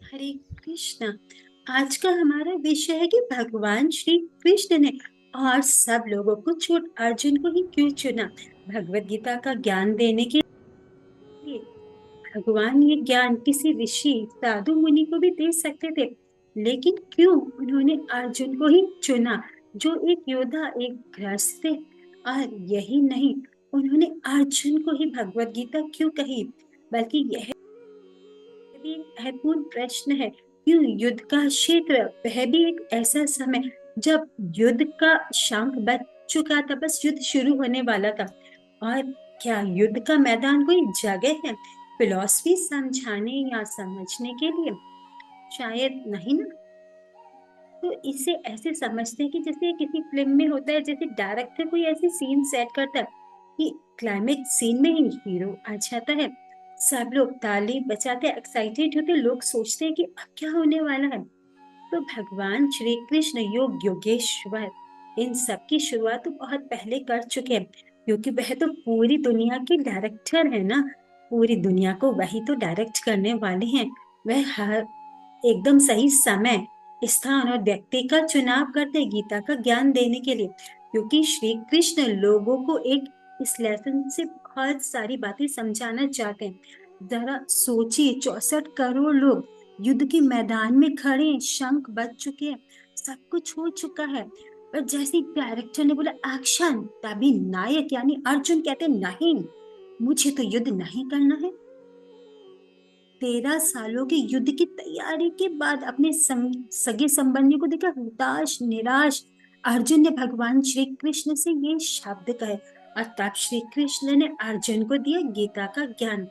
हरे कृष्ण। आज का हमारा विषय है कि भगवान श्री कृष्ण ने और सब लोगों को छोड़ अर्जुन को ही क्यों चुना भगवत गीता का ज्ञान देने के लिए। भगवान ये ज्ञान किसी ऋषि साधु मुनि को भी दे सकते थे, लेकिन क्यों उन्होंने अर्जुन को ही चुना, जो एक योद्धा, एक गृहस्थ थे। और यही नहीं, उन्होंने अर्जुन को ही भगवत गीता क्यों कही, बल्कि यह भी एक महत्वपूर्ण प्रश्न है, क्यों युद्ध का क्षेत्र, वह भी एक ऐसा समय जब युद्ध का शंख बज चुका था, बस युद्ध शुरू होने वाला था। और क्या युद्ध का मैदान कोई जगह है फिलॉसफी समझाने या समझने के लिए? शायद नहीं ना। तो इसे ऐसे समझते हैं कि जैसे किसी फिल्म में होता है, जैसे डायरेक्टर कोई ऐसी सीन सेट करता है कि क्लाइमेक्स सीन में ही हीरो आ जाता है, सब लोग ताली बजाते एक्साइटेड होते, लोग सोचते हैं कि अब क्या होने वाला है। तो भगवान श्री कृष्ण योग योगेश्वर इन सब की शुरुआत तो बहुत पहले कर चुके हैं, क्योंकि वह तो पूरी दुनिया के डायरेक्टर है ना। पूरी दुनिया को वही तो डायरेक्ट करने वाले हैं। वह हर एकदम सही समय, स्थान और व्यक्ति का चुनाव करते गीता का ज्ञान देने के लिए, क्योंकि श्री कृष्ण लोगों को एक इस लेसन से बहुत सारी बातें समझाना चाहते हैं। जरा सोचिए, 64 करोड़ लोग युद्ध के मैदान में खड़े हैं, शंख बज चुके हैं, सब कुछ हो चुका है। पर जैसे डायरेक्टर ने बोला एक्शन, तभी नायक यानी अर्जुन कहते नहीं, मुझे तो युद्ध नहीं करना है। 13 सालों के युद्ध की तैयारी के बाद अपने सगे संबंधी को देखा हताश निराश, अर्जुन ने भगवान श्री कृष्ण से ये शब्द कहे, और तब श्री कृष्ण ने अर्जुन को दिया गीता का ज्ञान।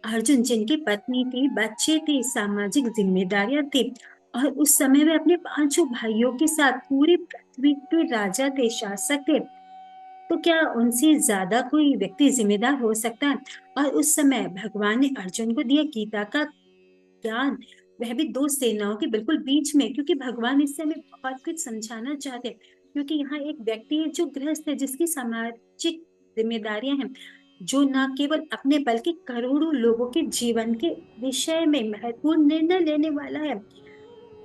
अर्जुन जिनकी पत्नी थी, बच्चे थे, सामाजिक जिम्मेदारियां थी, और उस समय वे अपने 5 भाइयों के साथ पूरी पृथ्वी के राजा थे, शासक थे। तो क्या उनसे ज्यादा कोई व्यक्ति जिम्मेदार हो सकता है? और उस समय भगवान ने अर्जुन को दिया गीता का ज्ञान, वह भी दो सेनाओं के बिल्कुल बीच में, क्योंकि भगवान इससे हमें बहुत कुछ समझाना चाहते हैं। क्योंकि यहाँ एक व्यक्ति है जो गृहस्थ है, जिसकी सामाजिक जिम्मेदारियां हैं, जो न केवल अपने बल्कि करोड़ों लोगों के जीवन के विषय में महत्वपूर्ण निर्णय लेने वाला है।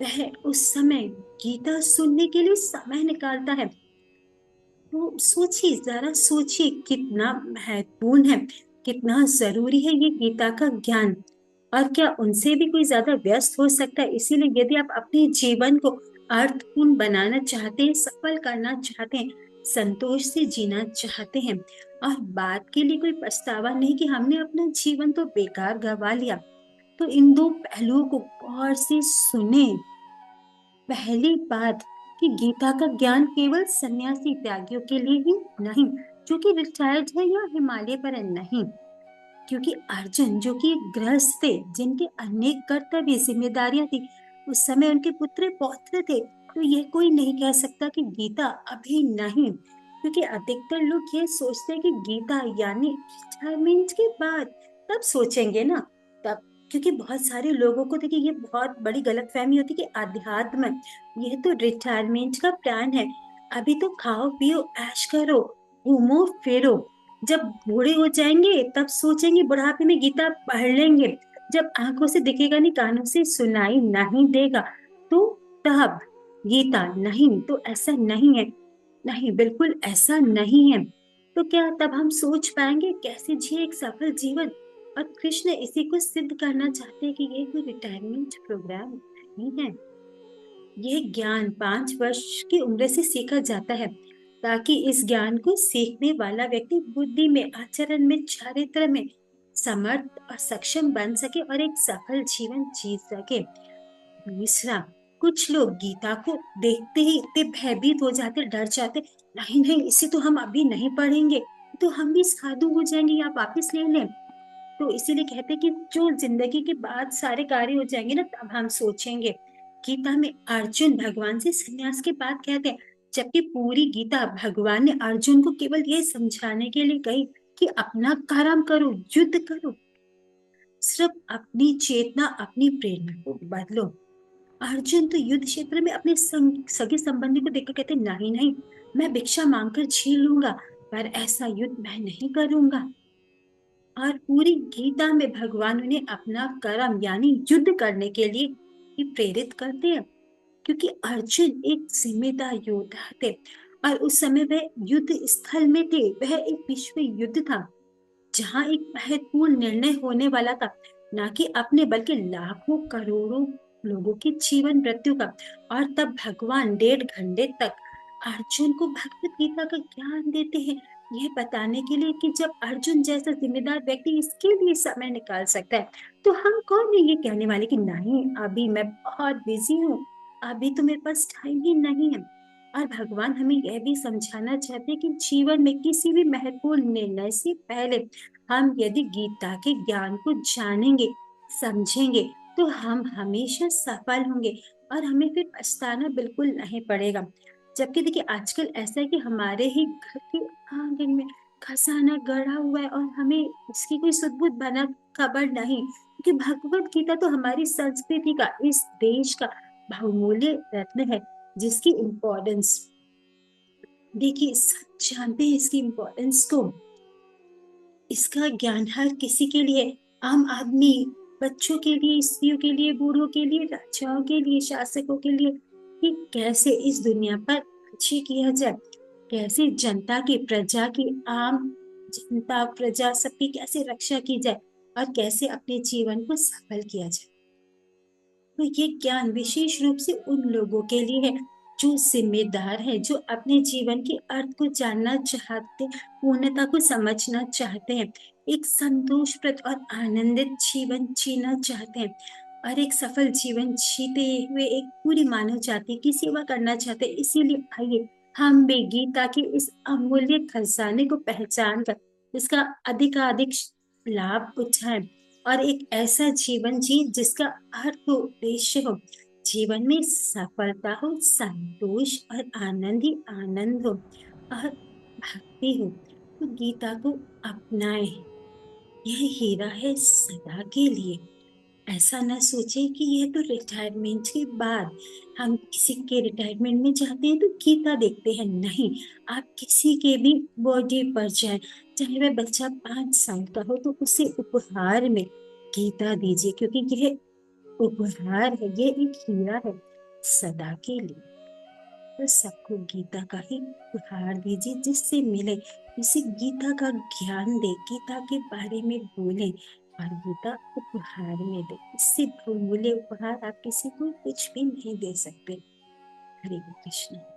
वह उस समय गीता सुनने के लिए समय निकालता है। तो सोचिए, जरा सोचिए कितना महत्वपूर्ण है, कितना जरूरी है ये गीता का ज्ञान। और क्या उनसे भी कोई ज्यादा व्यस्त हो सकता है? इसीलिए यदि आप अपने जीवन को अर्थपूर्ण बनाना चाहते हैं, सफल करना चाहते हैं, संतोष से जीना चाहते हैं, और बात के लिए कोई पछतावा नहीं कि हमने अपना जीवन तो बेकार गवा लिया, तो इन दो पहलुओं को गौर से सुने। पहली बात कि गीता का ज्ञान केवल सन्यासी त्यागियों के लिए ही नहीं, जो कि रिटायर्ड है या हिमालय पर है, नहीं। क्योंकि अर्जुन जो कि एक गृहस्थ थे, जिनके अनेक कर्तव्य जिम्मेदारियां थी, उस समय उनके पुत्र पौत्र थे, तो यह कोई नहीं कह सकता कि गीता अभी नहीं। क्योंकि अधिकतर लोग ये सोचते हैं कि गीता यानी रिटायरमेंट के बाद, तब सोचेंगे ना, तब। क्योंकि बहुत सारे लोगों को देखिए, ये बहुत बड़ी गलतफहमी होती है कि अध्यात्म ये तो रिटायरमेंट का प्लान है, अभी तो खाओ पियो ऐश करो, घूमो फिरो, जब बूढ़े हो जाएंगे तब सोचेंगे बुढ़ापे में गीता पढ़ लेंगे, जब आंखों से दिखेगा नहीं, कानों से सुनाई नहीं देगा, तो तब गीता। नहीं, तो ऐसा नहीं है, नहीं, बिल्कुल ऐसा नहीं है। तो क्या तब हम सोच पाएंगे कैसे जिए एक सफल जीवन? और कृष्ण इसी को सिद्ध करना चाहते हैं कि ये कोई रिटायरमेंट प्रोग्राम नहीं है। यह ज्ञान 5 वर्ष की उम्र से सीखा जाता है, ताकि इस ज्ञान को सीखने वाला व्यक्ति बुद्धि में, आचरण में, चारित्र में समर्थ और सक्षम बन सके और एक सफल जीवन जी सके। दूसरा, कुछ लोग गीता को देखते ही इतने भयभीत हो जाते, डर जाते, नहीं नहीं, इसे तो हम अभी नहीं पढ़ेंगे, तो हम भी साधु हो जाएंगे या वापिस ले लें। तो इसीलिए कहते हैं कि जो जिंदगी के बाद सारे कार्य हो जाएंगे ना, तब हम सोचेंगे। गीता में अर्जुन भगवान से संन्यास की बात कहते हैं, जबकि पूरी गीता भगवान ने अर्जुन को केवल ये समझाने के लिए कही कि अपना कर्म करो, युद्ध करो, सिर्फ अपनी चेतना, अपनी प्रेरणा को बदलो। अर्जुन तो युद्ध क्षेत्र में अपने सगे संबंधी को देखकर कहते नहीं नहीं, मैं भिक्षा मांगकर जी लूंगा, पर ऐसा युद्ध मैं नहीं करूंगा। और पूरी गीता में भगवान ने अपना कर्म यानी युद्ध करने के लिए ही प्रेरित करते हैं, क्योंकि अर्जुन एक जिम्मेदार योद्धा थे और उस समय वह युद्ध स्थल में थे। वह एक विश्व युद्ध था जहां एक महत्वपूर्ण निर्णय होने वाला था, ना कि अपने बल्कि लाखों करोड़ों लोगों की जीवन मृत्यु का। और तब भगवान 1.5 घंटे तक अर्जुन को भगवत गीता का ज्ञान देते हैं, यह बताने के लिए कि जब अर्जुन जैसा जिम्मेदार व्यक्ति इसके लिए समय निकाल सकता है, तो हम कौन है ये कहने वाले कि नहीं अभी मैं बहुत बिजी हूँ, अभी तो मेरे पास टाइम ही नहीं है। और भगवान हमें यह भी समझाना चाहते हैं कि जीवन में किसी भी महत्वपूर्ण निर्णय से पहले हम यदि गीता के ज्ञान को जानेंगे, समझेंगे, तो हम हमेशा सफल होंगे और हमें फिर पछताना बिल्कुल नहीं पड़ेगा। जबकि देखिए आजकल ऐसा है कि हमारे ही घर के आंगन में खजाना गड़ा हुआ है और हमें इसकी कोई सुध-बुध बना खबर नहीं, क्योंकि भगवत गीता तो हमारी संस्कृति का, इस देश का बहुमूल्य रत्न है, जिसकी इम्पोर्टेंस देखिए सब जानते हैं, इसकी इम्पोर्टेंस को। इसका ज्ञान हर किसी के लिए, आम आदमी, बच्चों के लिए, स्त्रियों के लिए, बूढ़ों के लिए, राजाओं के लिए, शासकों के लिए, कि कैसे इस दुनिया पर अच्छी किया जाए, कैसे जनता की, प्रजा की, आम जनता प्रजा सबकी कैसे रक्षा की जाए और कैसे अपने जीवन को सफल किया जाए। तो ये ज्ञान विशेष रूप से उन लोगों के लिए है जो जिम्मेदार है, जो अपने जीवन के अर्थ को जानना चाहते, पूर्णता को समझना चाहते हैं, एक संतोषप्रद और आनंदित जीवन जीना चाहते हैं और एक सफल जीवन जीते हुए एक पूरी मानव जाति की सेवा करना चाहते हैं। इसीलिए आइए हम भी गीता के इस अमूल्य खजाने को पहचान कर इसका अधिकाधिक लाभ उठाएं और एक ऐसा जीवन जी जिसका अर्थ हो, उद्देश्य हो, जीवन में सफलता हो, संतोष और आनंद ही आनंद हो और भक्ति हो। तो गीता को अपनाएं, यह हीरा है सदा के लिए। ऐसा ना सोचे कि यह तो रिटायरमेंट के बाद, हम किसी के रिटायरमेंट में जाते हैं तो गीता देखते हैं, नहीं। आप किसी के भी बर्थडे पर जाए, चाहे वह बच्चा 5 साल का हो, तो उसे उपहार में गीता दीजिए, क्योंकि यह उपहार है, ये एक हीरा है सदा के लिए। तो सबको गीता का ही उपहार दीजिए, जिससे मिले, जिसे गीता का ज्ञान दे, गीता के बारे में बोले और गीता उपहार में दे। इससे बहुमूल्य उपहार आप किसी को कुछ भी नहीं दे सकते। हरे कृष्ण।